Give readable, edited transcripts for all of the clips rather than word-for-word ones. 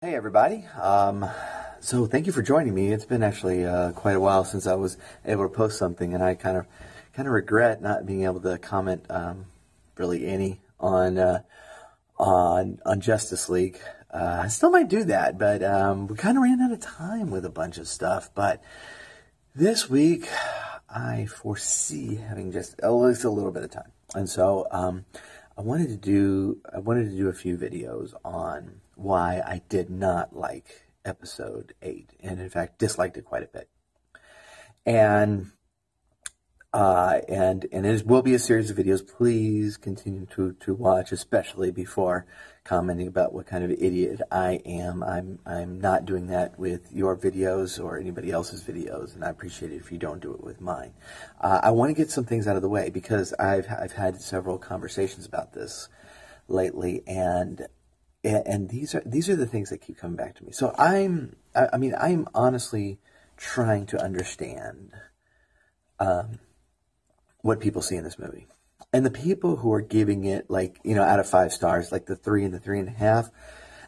Hey everybody. So thank you for joining me. It's been actually quite a while since I was able to post something, and I kind of regret not being able to comment really any on Justice League. I still might do that, but we kind of ran out of time with a bunch of stuff. But this week, I foresee having just at least a little bit of time, and so I wanted to do a few videos on why I did not like episode 8, and in fact disliked it quite a bit. And it will be a series of videos. Please continue to watch, especially before commenting about what kind of idiot I am. I'm not doing that with your videos or anybody else's videos, and I appreciate it if you don't do it with mine. I want to get some things out of the way because I've had several conversations about this lately, and these are the things that keep coming back to me. So I'm honestly trying to understand what people see in this movie. And the people who are giving it, out of 5 stars, like the 3 and the 3.5,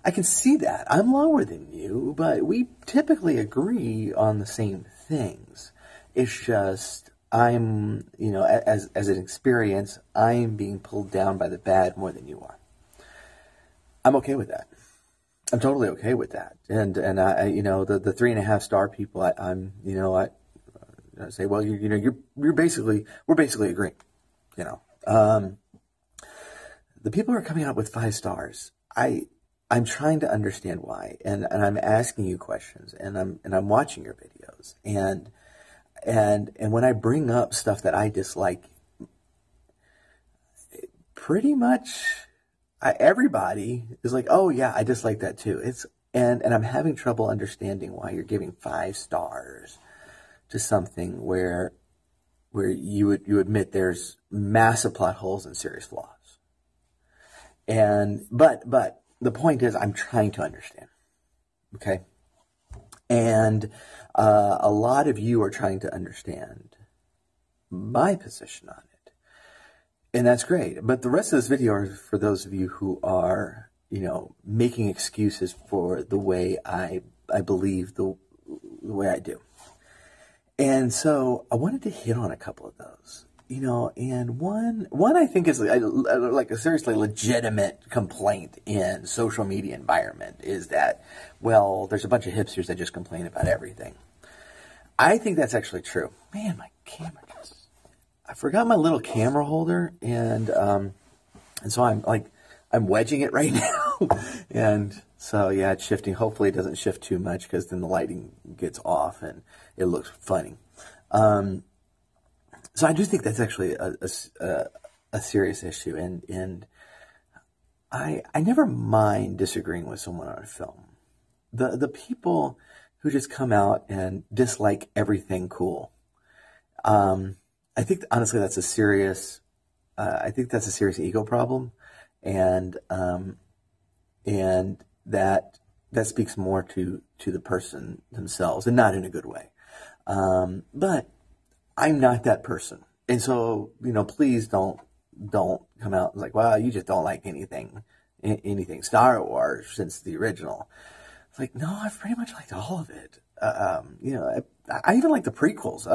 I can see that. I'm lower than you, but we typically agree on the same things. It's just, as an experience, I'm being pulled down by the bad more than you are. I'm okay with that. I'm totally okay with that. And the 3.5 star people, I say, well, we're basically agreeing, The people who are coming out with 5 stars, I'm trying to understand why, and I'm asking you questions, and I'm watching your videos, and when I bring up stuff that I dislike, pretty much everybody is like, oh yeah, I dislike that too. And I'm having trouble understanding why you're giving 5 stars to something where you admit there's massive plot holes and serious flaws. But the point is, I'm trying to understand. Okay? And a lot of you are trying to understand my position on it. And that's great. But the rest of this video is for those of you who are, making excuses for the way I believe the way I do. And so I wanted to hit on a couple of those, and one I think is like a seriously legitimate complaint in social media environment is that, well, there's a bunch of hipsters that just complain about everything. I think that's actually true. Man, my camera I forgot my little camera holder, and so I'm wedging it right now, and so yeah, it's shifting. Hopefully it doesn't shift too much because then the lighting gets off and it looks funny. So I do think that's actually a serious issue, and I never mind disagreeing with someone on a film. The people who just come out and dislike everything cool. I think honestly that's a serious ego problem, and that speaks more to the person themselves, and not in a good way. But I'm not that person, and so please don't come out like, wow, you just don't like anything Star Wars since the original. It's like, no, I've pretty much liked all of it. I even like the prequels.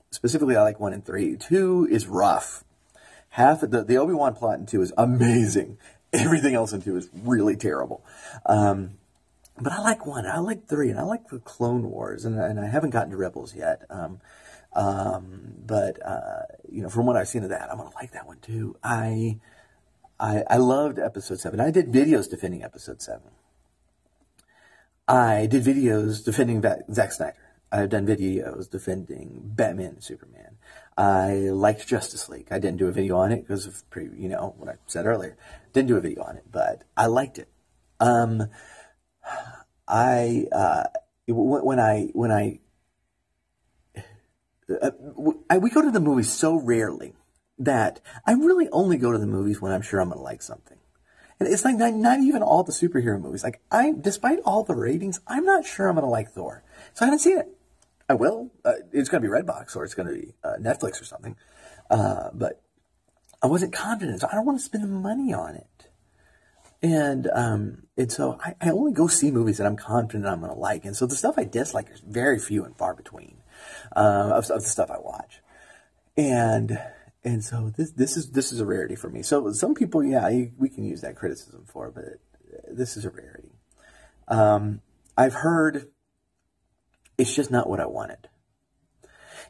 Specifically, I like 1 and 3. 2 is rough. Half of the Obi-Wan plot in 2 is amazing. Everything else in 2 is really terrible. But I like 1, I like 3, and I like the Clone Wars, and I haven't gotten to Rebels yet. But from what I've seen of that, I'm gonna like that one too. I loved Episode 7. I did videos defending Episode 7. I did videos defending Zack Snyder. I've done videos defending Batman and Superman. I liked Justice League. I didn't do a video on it because of what I said earlier. Didn't do a video on it, but I liked it. We go to the movies so rarely that I really only go to the movies when I'm sure I'm going to like something. And it's like not even all the superhero movies. Like despite all the ratings, I'm not sure I'm going to like Thor. So I haven't seen it. I will. It's going to be Redbox or it's going to be Netflix or something. But I wasn't confident, so I don't want to spend the money on it. And so I only go see movies that I'm confident I'm going to like. And so the stuff I dislike is very few and far between, of the stuff I watch. And so this is a rarity for me. So some people, yeah, we can use that criticism for, but this is a rarity. I've heard it's just not what I wanted.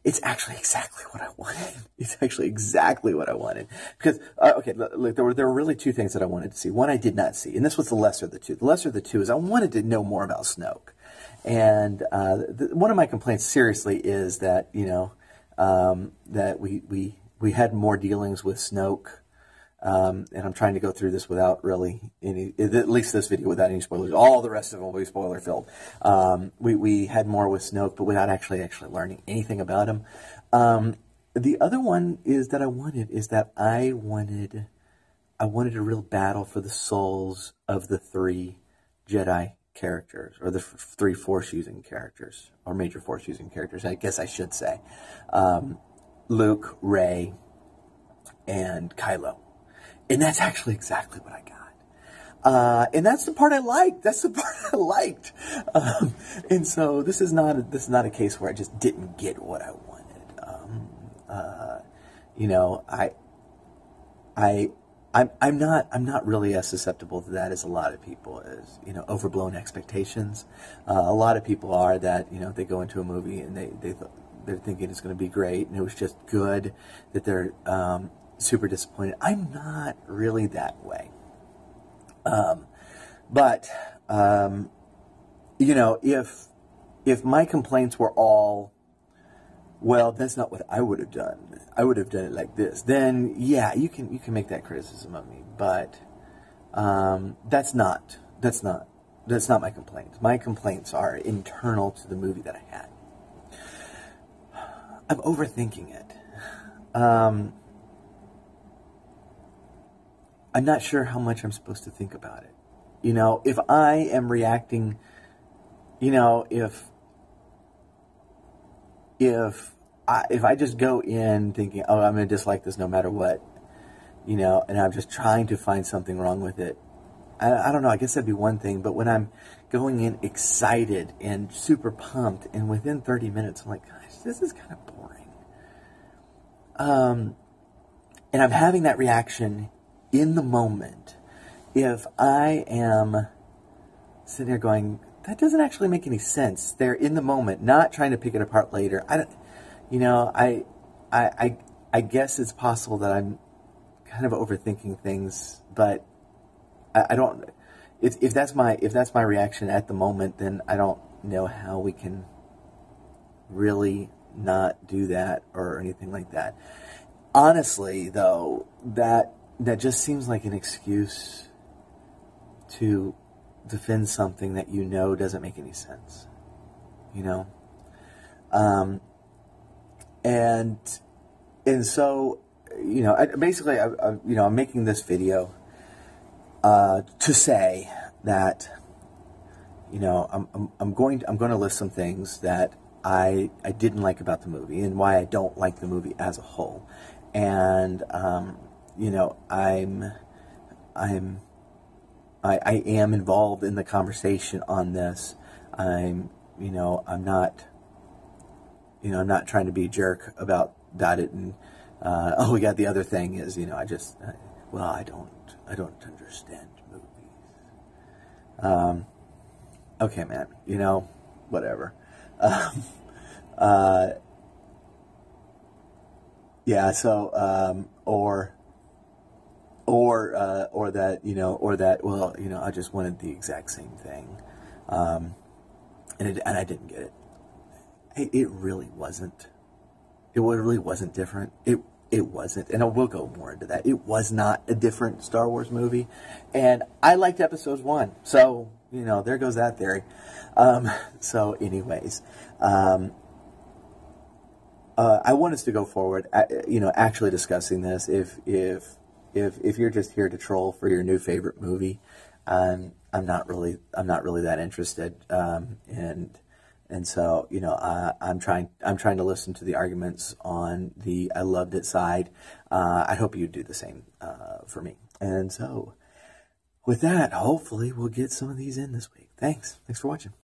It's actually exactly what I wanted. It's actually exactly what I wanted. Because, okay, look, there were really two things that I wanted to see. One I did not see, and this was the lesser of the two. The lesser of the two is I wanted to know more about Snoke. And one of my complaints, seriously, is that, that we had more dealings with Snoke. And I'm trying to go through this without really any, at least this video without any spoilers. All the rest of them will be spoiler filled. We had more with Snoke, but without actually learning anything about him. The other one is that I wanted a real battle for the souls of the three Jedi characters, or the three Force-using characters, or major Force-using characters, I guess I should say. Luke, Rey, and Kylo. And that's actually exactly what I got. And that's the part I liked. That's the part I liked. And so this is not a case where I just didn't get what I wanted. I'm not really as susceptible to that as a lot of people, as, overblown expectations. A lot of people are that, they go into a movie and they're thinking it's going to be great and it was just good, that they're, super disappointed. I'm not really that way. But if my complaints were all, well, that's not what I would have done. I would have done it like this. Then, yeah, you can make that criticism of me. But that's not my complaints. My complaints are internal to the movie that I had. I'm overthinking it. I'm not sure how much I'm supposed to think about it. If I am reacting, if I just go in thinking, oh, I'm going to dislike this no matter what, and I'm just trying to find something wrong with it, I don't know, I guess that'd be one thing. But when I'm going in excited and super pumped, and within 30 minutes, I'm like, gosh, this is kind of boring. And I'm having that reaction in the moment. If I am sitting there going, that doesn't actually make any sense. They're in the moment, not trying to pick it apart later. I guess it's possible that I'm kind of overthinking things, but I don't. If that's my reaction at the moment, then I don't know how we can really not do that or anything like that. Honestly, though, that just seems like an excuse to defend something that doesn't make any sense. And so, I'm making this video to say that, I'm going to list some things that I didn't like about the movie and why I don't like the movie as a whole. And I am involved in the conversation on this. I'm not trying to be a jerk about it. And the other thing is, I don't understand movies. Okay, man, whatever. Yeah. So, or that, well, I just wanted the exact same thing. And I didn't get it. It really wasn't. It really wasn't different. It wasn't. And I will go more into that. It was not a different Star Wars movie. And I liked episode 1. So, there goes that theory. So anyways, I want us to go forward, actually discussing this. If you're just here to troll for your new favorite movie, I'm not really that interested. And so, I'm trying to listen to the arguments on the I loved it side. I hope you do the same, for me. And so, with that, hopefully we'll get some of these in this week. Thanks for watching.